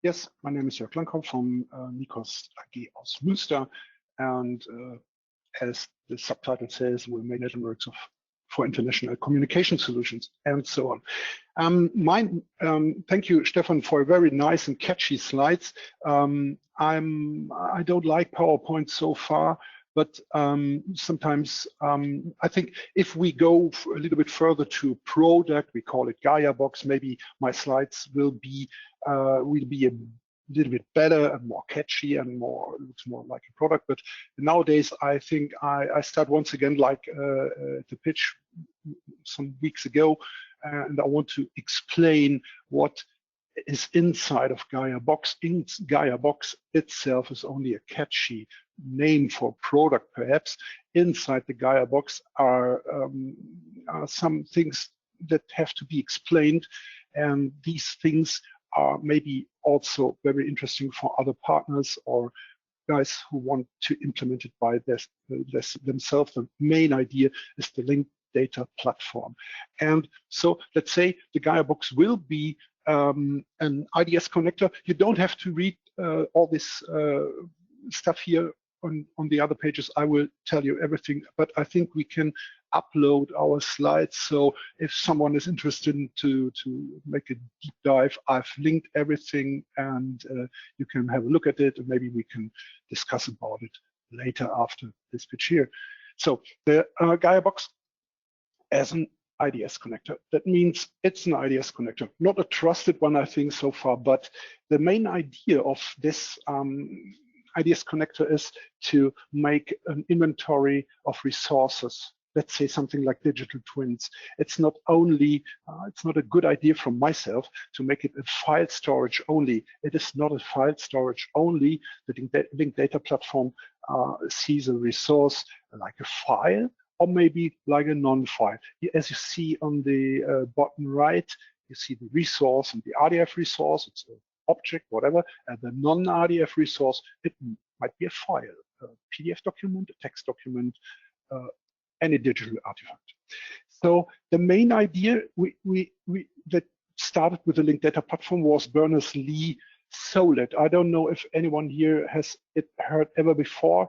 Yes, my name is Jörg Langkau from nicos AG aus Münster, and as the subtitle says, we're main networks for international communication solutions and so on. Thank you, Stefan, for very nice and catchy slides. I don't like PowerPoint so far, but sometimes I think if we go a little bit further to product, we call it GAIAboX, maybe my slides will be a little bit better and more catchy and looks more like a product. But nowadays, I think I start once again like the pitch some weeks ago, and I want to explain what is inside of GAIAboX. GAIAboX itself is only a catchy name for product, perhaps. Inside the GAIAboX are some things that have to be explained, and these things are maybe also very interesting for other partners or guys who want to implement it by themselves. The main idea is the linked data platform. And so let's say the GAIAboX will be an IDS connector. You don't have to read all this stuff here on the other pages. I will tell you everything, but I think we can upload our slides. So if someone is interested to make a deep dive, I've linked everything, and you can have a look at it, and maybe we can discuss about it later after this pitch here. So the GAIAboX as an IDS connector. That means it's an IDS connector, not a trusted one, I think, so far, but the main idea of this IDS connector is to make an inventory of resources. Let's say something like digital twins. It's not only, it's not a good idea from myself to make it a file storage only. It is not a file storage only. The linked data platform sees a resource like a file, or maybe like a non-file. As you see on the bottom right, you see the resource and the RDF resource. It's an object, whatever. And the non-RDF resource, it might be a file, a PDF document, a text document, any digital artifact. So the main idea that started with the linked data platform was Berners-Lee sold it. I don't know if anyone here has heard ever before.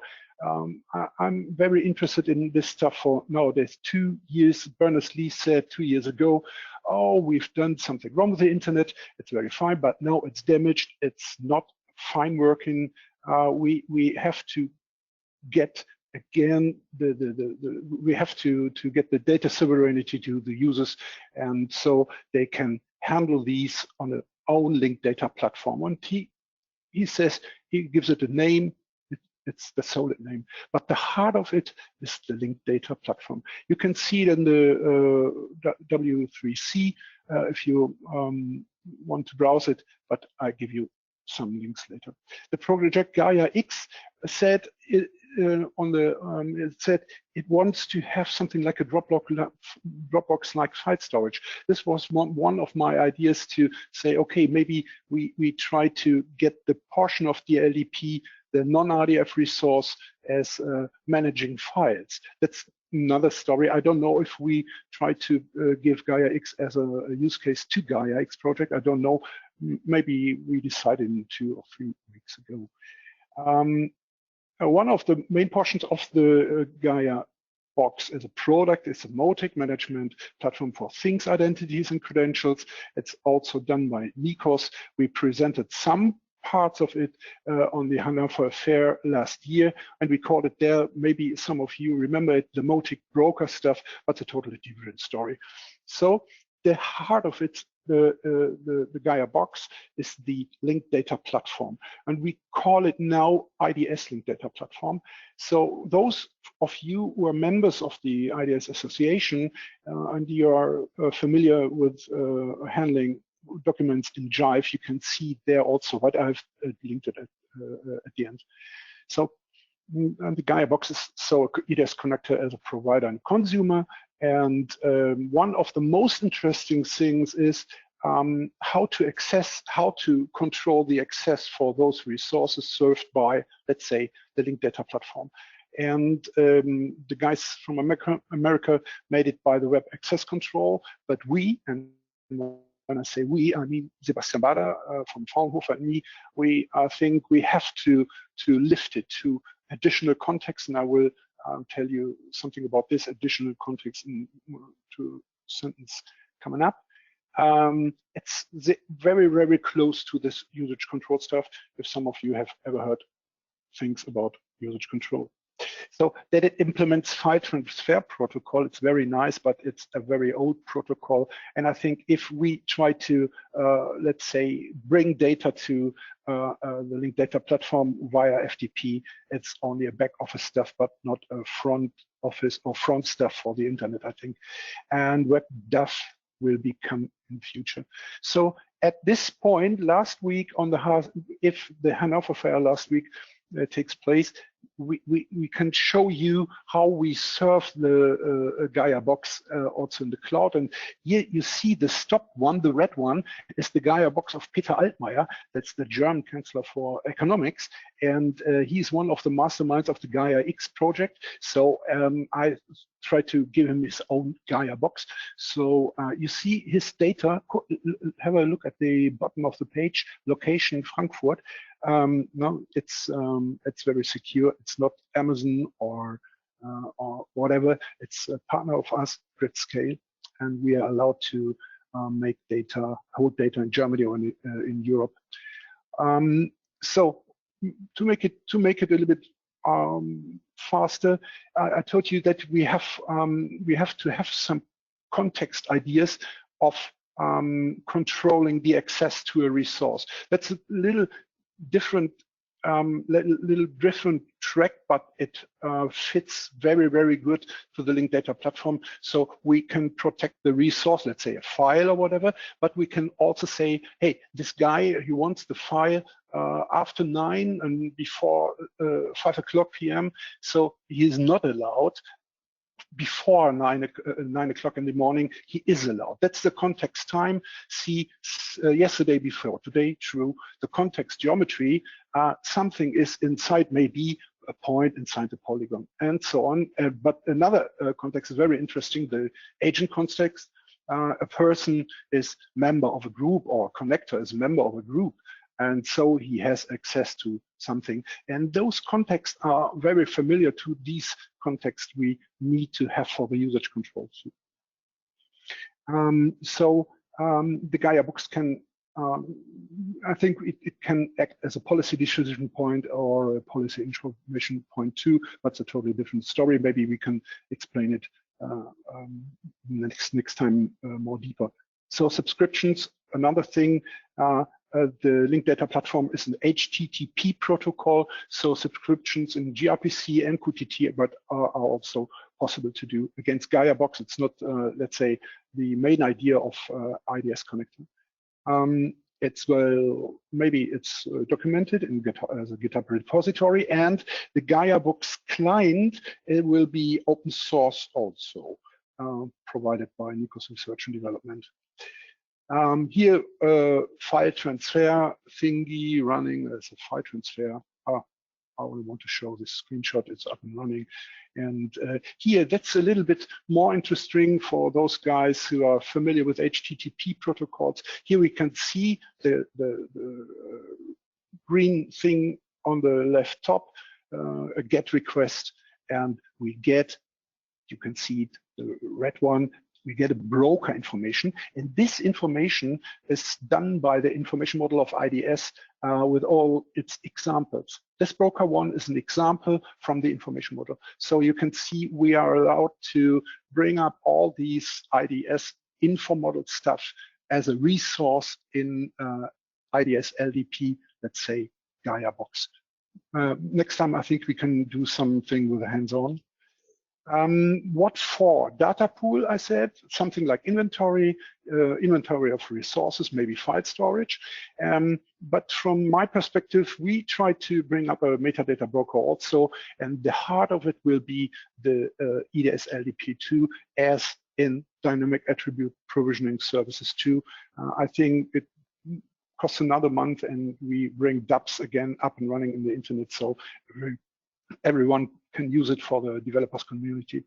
I'm very interested in this stuff for nowadays. 2 years, Berners-Lee said 2 years ago, oh, we've done something wrong with the internet. It's very fine, but no, it's damaged. It's not fine working. We have to get again we have to get the data sovereignty to the users, and so they can handle these on their own linked data platform. And he says, he gives it a name. It's the solid name, but the heart of it is the linked data platform. You can see it in the W3C if you want to browse it, but I give you some links later. The project GAIAX said it said it wants to have something like a Dropbox-like file storage. This was one of my ideas to say, okay, maybe we try to get the portion of the LDP, the non-RDF resource, as managing files. That's another story. I don't know if we try to give GAIAX as a use case to GAIAX project. I don't know. Maybe we decided 2 or 3 weeks ago. One of the main portions of the GAIAboX as a product is a MOTIC management platform for things, identities, and credentials. It's also done by nicos. We presented some parts of it on the Hannover Fair last year, and we called it there, maybe some of you remember it, the MOTIC broker stuff, but it's a totally different story. So the heart of it, the GAIAboX, is the linked data platform, and we call it now IDS linked data platform. So those of you who are members of the IDS association and you are familiar with handling documents in Jive, you can see there also what I've linked it at the end. So and the GAIAboX is so IDS connector as a provider and consumer. And one of the most interesting things is how to control the access for those resources served by, let's say, the linked data platform. And the guys from America made it by the web access control, but we, and when I say we, I mean Sebastian Bader from Fraunhofer and me. We think we have to lift it to additional context, and I will tell you something about this additional context in to sentence coming up. It's very, very close to this usage control stuff, if some of you have ever heard things about usage control. So that it implements file transfer protocol, it's very nice, but it's a very old protocol. And I think if we try to, let's say, bring data to the linked data platform via FTP, it's only a back office stuff, but not a front office or front stuff for the internet, I think. And what DAF will become in the future. So at this point, last week on if the Hanover Fair last week takes place, we can show you how we serve the GAIAbox also in the cloud. And here you see the stop one, the red one, is the GAIAbox of Peter Altmaier. That's the German Chancellor for Economics. And he's one of the masterminds of the GAIAX project. So I try to give him his own GAIAbox. So you see his data. Have a look at the bottom of the page, location Frankfurt. No, it's very secure. It's not Amazon or whatever. It's a partner of us, grid scale, and we are allowed to make data, hold data in Germany or in Europe. So to make it a little bit faster, I told you that we have to have some context ideas of controlling the access to a resource. That's a little different track, but it fits very, very good to the linked data platform. So we can protect the resource, let's say a file or whatever, but we can also say, hey, this guy, he wants the file after 9 and before 5 o'clock p.m. So he is not allowed. Before 9 o'clock in the morning, he is allowed. That's the context time. See, yesterday before today, true. The context geometry, something is inside, maybe a point inside the polygon, and so on. But another context is very interesting, the agent context. A person is member of a group, or a connector is a member of a group, and so he has access to something. And those contexts are very familiar to these contexts we need to have for the usage control. The GAIAbox can, I think it can act as a policy decision point or a policy information point too, but it's a totally different story. Maybe we can explain it next time more deeper. So subscriptions, another thing, the linked data platform is an HTTP protocol, so subscriptions in gRPC and QTT, but are also possible to do against GAIAbox. It's not, let's say, the main idea of IDS connector. Maybe it's documented in as a GitHub repository, and the GAIAbox client, it will be open source also, provided by nicos Research and Development. Here, file transfer thingy running as a file transfer. I only want to show this screenshot. It's up and running. And here, that's a little bit more interesting for those guys who are familiar with HTTP protocols. Here we can see the green thing on the left top, a GET request, and we get, you can see it, the red one, we get a broker information, and this information is done by the information model of IDS with all its examples. This broker one is an example from the information model. So you can see we are allowed to bring up all these IDS info model stuff as a resource in IDS LDP, let's say GAIAbox. Next time, I think we can do something with a hands-on. What for? Data pool, I said, something like inventory, inventory of resources, maybe file storage. But from my perspective, we try to bring up a metadata broker also, and the heart of it will be the EDS LDP2 as in dynamic attribute provisioning services too. I think it costs another month and we bring DApps again up and running in the internet, so everyone can use it for the developers community.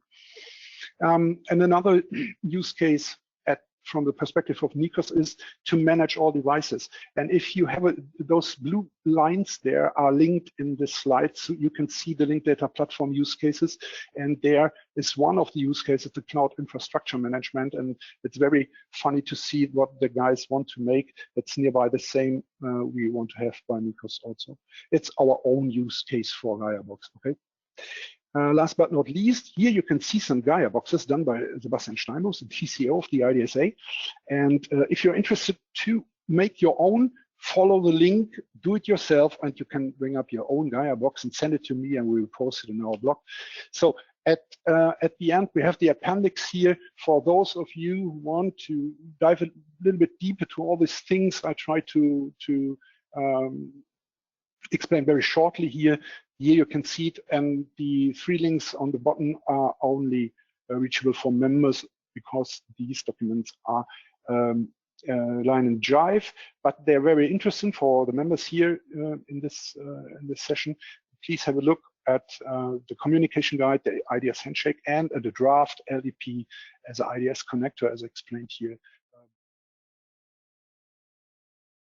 And another use case from the perspective of nicos is to manage all devices. And if you have those blue lines there are linked in this slide, so you can see the linked data platform use cases. And there is one of the use cases, the cloud infrastructure management. And it's very funny to see what the guys want to make. It's nearby the same we want to have by nicos also. It's our own use case for GAIAbox, okay? Last but not least, here you can see some Gaia boxes done by Sebastian Steinbuch, the TCO of the IDSA. And if you're interested to make your own, follow the link, do it yourself, and you can bring up your own Gaia box and send it to me, and we will post it in our blog. So at the end, we have the appendix here for those of you who want to dive a little bit deeper to all these things. I try to explain very shortly here. Here you can see it, and the 3 links on the bottom are only reachable for members because these documents are line and jive, but they're very interesting for the members here in this session. Please have a look at the communication guide, the IDS handshake, and the draft LDP as an IDS connector, as explained here